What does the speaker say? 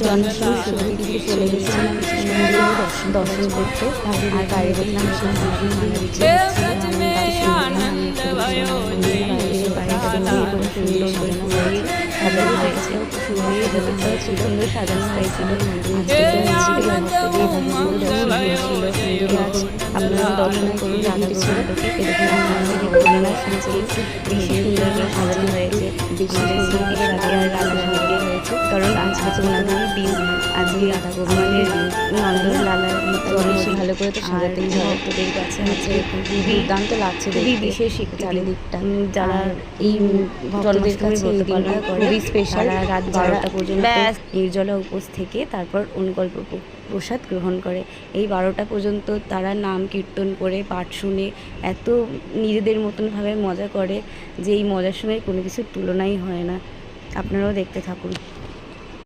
জন্মাষ্টমী সত্যি চলে গেছিলাম দর্শন করতে। আর বাইরে দেখলাম ভীষণ সাজানো হয়েছে, সুন্দর সাজানো হয়েছিল। আপনারা দর্শন করুন, রাধা গোবিন্দকে এরকম বেশি সুন্দর সাজানো হয়েছে। কারণ আজকে ওনাদের দিন, আজকে আমাদের নন্দলালার বেশি ভালো করে তো সাজাতেই হয়। ভক্তদের কাছে আজকে দুর্দান্ত লাগছে, খুবই বিশেষ চারিদিকটা। যারা এই ভক্তদের কাছে এই দিনটা খুবই স্পেশাল। রাত 12টা পর্যন্ত নির্জলা উপোস থেকে তারপর অনুকল্প প্রসাদ গ্রহণ করে। এই 12টা পর্যন্ত তারা নাম কীর্তন করে, পাঠ শুনে এত নিজেদের মতনভাবে মজা করে যে এই মজার সময় কোনো কিছুর তুলনাই হয় না। আপনারাও দেখতে থাকুন।